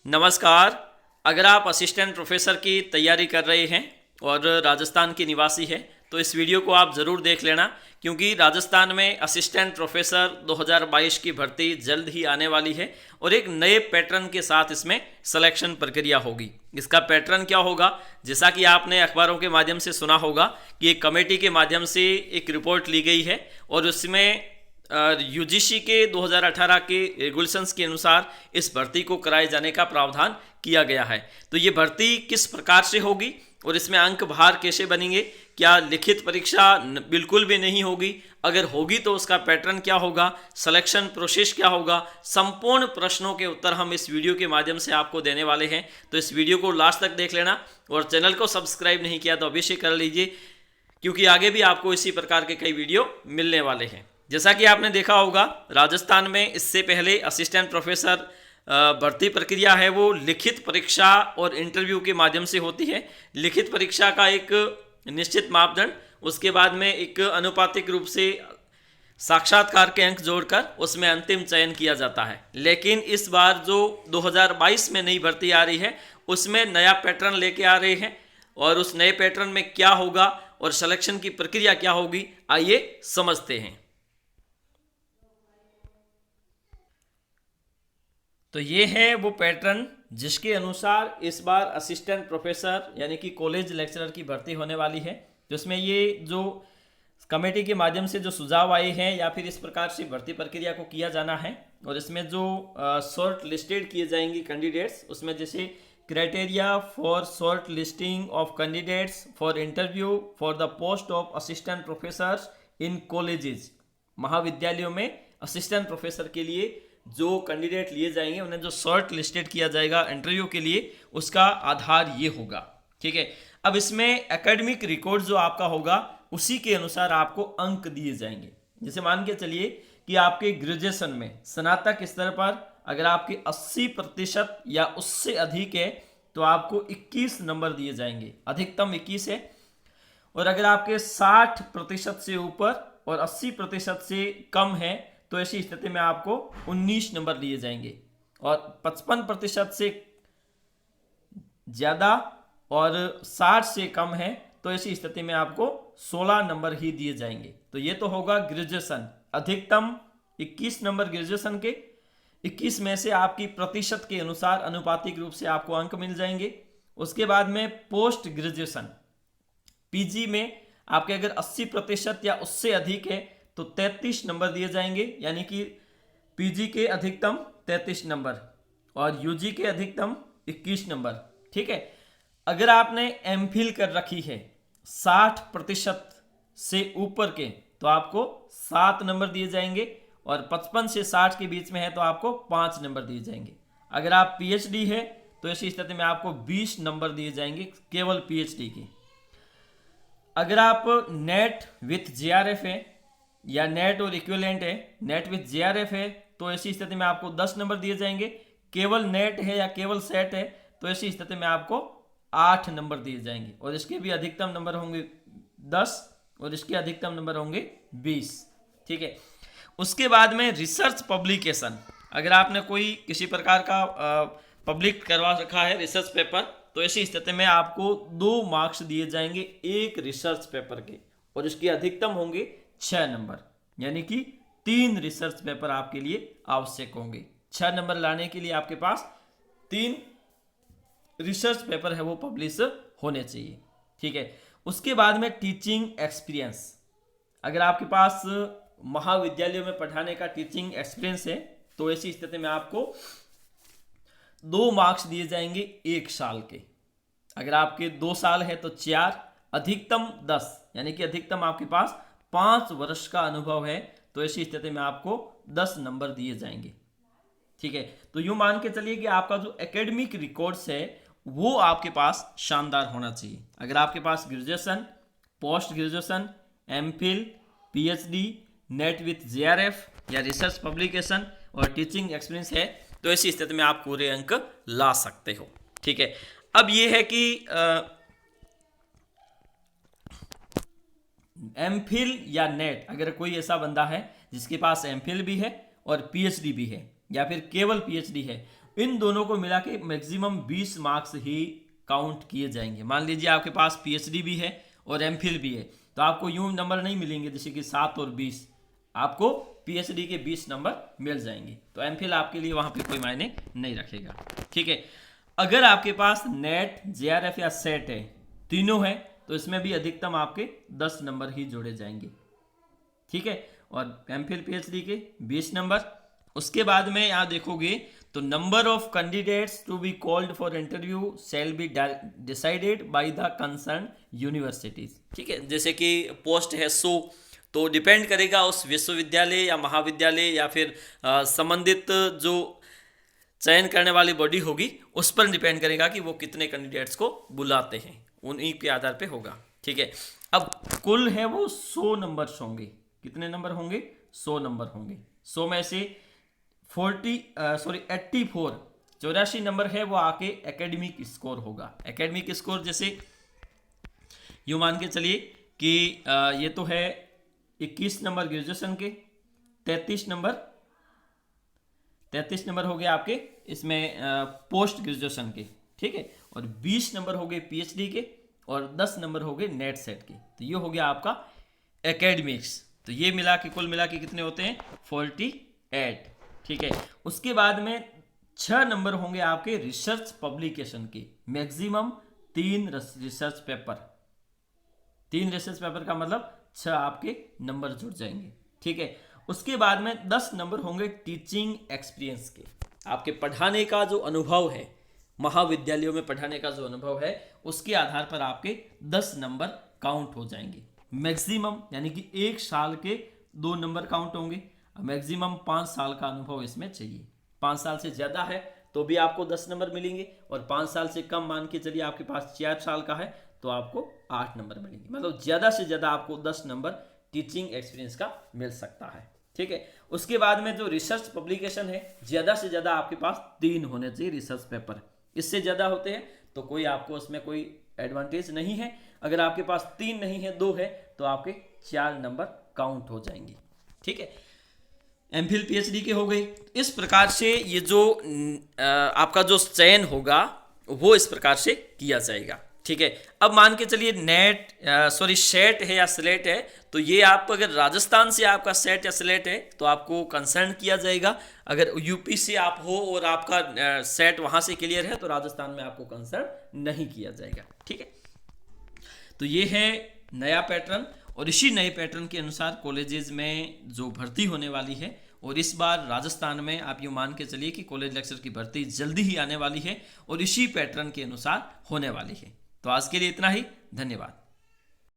नमस्कार। अगर आप असिस्टेंट प्रोफेसर की तैयारी कर रहे हैं और राजस्थान के निवासी हैं तो इस वीडियो को आप ज़रूर देख लेना, क्योंकि राजस्थान में असिस्टेंट प्रोफेसर 2022 की भर्ती जल्द ही आने वाली है और एक नए पैटर्न के साथ इसमें सिलेक्शन प्रक्रिया होगी। इसका पैटर्न क्या होगा, जैसा कि आपने अखबारों के माध्यम से सुना होगा कि एक कमेटी के माध्यम से एक रिपोर्ट ली गई है और उसमें यूजीसी के 2018 के रेगुलेशंस के अनुसार इस भर्ती को कराए जाने का प्रावधान किया गया है। तो ये भर्ती किस प्रकार से होगी और इसमें अंक भार कैसे बनेंगे, क्या लिखित परीक्षा बिल्कुल भी नहीं होगी, अगर होगी तो उसका पैटर्न क्या होगा, सिलेक्शन प्रोसेस क्या होगा, संपूर्ण प्रश्नों के उत्तर हम इस वीडियो के माध्यम से आपको देने वाले हैं। तो इस वीडियो को लास्ट तक देख लेना और चैनल को सब्सक्राइब नहीं किया तो अवश्य कर लीजिए, क्योंकि आगे भी आपको इसी प्रकार के कई वीडियो मिलने वाले हैं। जैसा कि आपने देखा होगा, राजस्थान में इससे पहले असिस्टेंट प्रोफेसर भर्ती प्रक्रिया है वो लिखित परीक्षा और इंटरव्यू के माध्यम से होती है। लिखित परीक्षा का एक निश्चित मापदंड, उसके बाद में एक अनुपातिक रूप से साक्षात्कार के अंक जोड़कर उसमें अंतिम चयन किया जाता है। लेकिन इस बार जो 2022 में नई भर्ती आ रही है उसमें नया पैटर्न लेके आ रहे हैं और उस नए पैटर्न में क्या होगा और सिलेक्शन की प्रक्रिया क्या होगी, आइए समझते हैं। तो ये है वो पैटर्न जिसके अनुसार इस बार असिस्टेंट प्रोफेसर यानी कि कॉलेज लेक्चरर की भर्ती होने वाली है। जिसमें ये जो कमेटी के माध्यम से जो सुझाव आए हैं या फिर इस प्रकार से भर्ती प्रक्रिया को किया जाना है और इसमें जो शॉर्ट लिस्टेड किए जाएंगे कैंडिडेट्स, उसमें जैसे criteria for short listing of candidates for interview for the post of assistant professor in colleges, महाविद्यालयों में असिस्टेंट प्रोफेसर के लिए जो कैंडिडेट लिए जाएंगे उन्हें जो शॉर्ट लिस्टेड किया जाएगा इंटरव्यू के लिए, उसका आधार ये होगा। ठीक है, अब इसमें एकेडमिक रिकॉर्ड जो आपका होगा उसी के अनुसार आपको अंक दिए जाएंगे। जैसे मान के चलिए कि आपके ग्रेजुएशन में स्नातक स्तर पर अगर आपके 80% या उससे अधिक है तो आपको 21 नंबर दिए जाएंगे, अधिकतम 21 है। और अगर आपके 60% से ऊपर और 80% से कम है तो ऐसी स्थिति में आपको 19 नंबर दिए जाएंगे, और 55% से ज़्यादा और 60 से कम है तो ऐसी स्थिति में आपको 16 नंबर ही दिए जाएंगे। तो ये तो होगा ग्रेजुएशन, अधिकतम 21 नंबर ग्रेजुएशन के, 21 में से आपकी प्रतिशत के अनुसार अनुपातिक रूप से आपको अंक मिल जाएंगे। उसके बाद में पोस्ट ग्रेजुएशन पीजी में आपके अगर 80% या उससे अधिक है तो 33 नंबर दिए जाएंगे, यानी कि पीजी के अधिकतम 33 नंबर और यूजी के अधिकतम 21 नंबर। ठीक है, अगर आपने एमफिल कर रखी है 60% से ऊपर के तो आपको 7 नंबर दिए जाएंगे, और 55 से 60 के बीच में है तो आपको 5 नंबर दिए जाएंगे। अगर आप पीएचडी है तो ऐसी स्थिति में आपको 20 नंबर दिए जाएंगे केवल पीएचडी के। अगर आप नेट विथ जेआरएफ है या नेट और इक्विवेलेंट है, नेट विथ जेआरएफ है तो ऐसी स्थिति में आपको 10 नंबर दिए जाएंगे। केवल नेट है या केवल सेट है तो ऐसी स्थिति में आपको 8 नंबर दिए जाएंगे, और इसके भी अधिकतम नंबर होंगे 10 और इसके अधिकतम नंबर होंगे 20। ठीक है, उसके बाद में रिसर्च पब्लिकेशन, अगर आपने कोई किसी प्रकार का पब्लिक करवा रखा है रिसर्च पेपर तो ऐसी स्थिति में आपको 2 मार्क्स दिए जाएंगे एक रिसर्च पेपर के, और इसके अधिकतम होंगे 6 नंबर, यानी कि 3 रिसर्च पेपर आपके लिए आवश्यक होंगे। 6 नंबर लाने के लिए आपके पास 3 रिसर्च पेपर है वो पब्लिश होने चाहिए। ठीक है, उसके बाद में टीचिंग एक्सपीरियंस, अगर आपके पास महाविद्यालयों में पढ़ाने का टीचिंग एक्सपीरियंस है तो ऐसी स्थिति में आपको 2 मार्क्स दिए जाएंगे 1 साल के। अगर आपके 2 साल है तो 4, अधिकतम 10, यानी कि अधिकतम आपके पास 5 वर्ष का अनुभव है तो ऐसी स्थिति में आपको 10 नंबर दिए जाएंगे। ठीक है, तो यूं मान के चलिए कि आपका जो एकेडमिक रिकॉर्ड्स है वो आपके पास शानदार होना चाहिए। अगर आपके पास graduation, post graduation, MPhil, PhD, NET with JRF या रिसर्च पब्लिकेशन और टीचिंग एक्सपीरियंस है तो ऐसी स्थिति में आप पूरे अंक ला सकते हो। ठीक है, अब ये है कि एमफिल या नेट, अगर कोई ऐसा बंदा है जिसके पास एमफिल भी है और पीएचडी भी है या फिर केवल पीएचडी है, इन दोनों को मिला के मैक्सिमम 20 मार्क्स ही काउंट किए जाएंगे। मान लीजिए आपके पास पीएचडी भी है और एमफिल भी है, तो आपको यूं नंबर नहीं मिलेंगे जैसे कि 7 और 20, आपको पीएचडी के 20 नंबर मिल जाएंगे। तो एमफिल आपके लिए वहां पे कोई मायने नहीं रखेगा, ठीक है। अगर आपके पास नेट, जेआरएफ या सेट है, तीनों है, तो इसमें भी अधिकतम आपके 10 नंबर ही जोड़े जाएंगे, ठीक है। और एमफिल पीएचडी के 20 नंबर। उसके बाद में यहां देखोगे तो number of candidates to be called for interview shall be decided by the concern universities, ठीक है। जैसे कि पोस्ट है 100, तो डिपेंड करेगा उस विश्वविद्यालय या महाविद्यालय या फिर संबंधित जो चयन करने वाली बॉडी होगी उस पर डिपेंड करेगा कि वो कितने कैंडिडेट्स को बुलाते हैं, उन्हीं के आधार पे होगा, ठीक है। अब कुल है वो 100 नंबर होंगे। कितने नंबर होंगे? 100 नंबर होंगे। 100 में से 84 नंबर है वो आके एकेडमिक स्कोर होगा। एकेडमिक स्कोर जैसे यूं मान के चलिए कि ये तो है 21 नंबर ग्रेजुएशन के, 33 नंबर हो गए आपके इसमें पोस्ट ग्रेजुएशन के, ठीक है। और 20 नंबर हो गए पीएचडी के और 10 नंबर हो गए नेट सेट के। तो ये हो गया आपका एकेडमिक्स। तो ये मिला के कुल मिला के कितने होते हैं? 48, ठीक है। उसके बाद में 6 नंबर होंगे आपके रिसर्च पब्लिकेशन के, maximum 3 research paper. 3 research paper का मतलब 6 आपके नंबर जुड़ जाएंगे, ठीक है। उसके बाद में 10 नंबर होंगे टीचिंग एक्सपीरियंस के, आपके पढ़ाने का जो अनुभव है, महाविद्यालयों में पढ़ाने का जो अनुभव है उसके आधार पर आपके 10 नंबर काउंट हो जाएंगे। मैक्सिमम यानी कि 1 साल के 2 नंबर काउंट होंगे। मैक्सिमम 5 साल का अनुभव इसमें चाहिए। 5 साल से ज़्यादा है तो भी आपको 10 नंबर मिलेंगे, और 5 साल से कम मान के चलिए आपके पास 4 साल का है तो आपको 8 नंबर मिलेंगे। मतलब ज़्यादा से ज़्यादा आपको 10 नंबर टीचिंग एक्सपीरियंस का मिल सकता है, ठीक है। उसके बाद में जो रिसर्च पब्लिकेशन है, ज़्यादा से ज़्यादा आपके पास 3 होने चाहिए रिसर्च पेपर। इससे ज़्यादा होते हैं तो कोई आपको उसमें कोई एडवांटेज नहीं है। अगर आपके पास 3 नहीं है, 2 है, तो आपके 4 नंबर काउंट हो जाएंगे, ठीक है। एमफिल पीएचडी के हो गए। इस प्रकार से ये जो आपका जो चयन होगा वो इस प्रकार से किया जाएगा, ठीक है। अब मान के चलिए सेट है या स्लेट है, तो ये आप अगर राजस्थान से आपका सेट या स्लेट है तो आपको कंसर्न किया जाएगा। अगर यूपी से आप हो और आपका सेट वहाँ से क्लियर है तो राजस्थान में आपको कंसर्न नहीं किया जाएगा, ठीक है। तो ये है नया पैटर्न, और इसी नए पैटर्न के अनुसार कॉलेजेस में जो भर्ती होने वाली है, और इस बार राजस्थान में आप यूँ मान के चलिए कि कॉलेज लेक्चर की भर्ती जल्दी ही आने वाली है और इसी पैटर्न के अनुसार होने वाली है। तो आज के लिए इतना ही, धन्यवाद।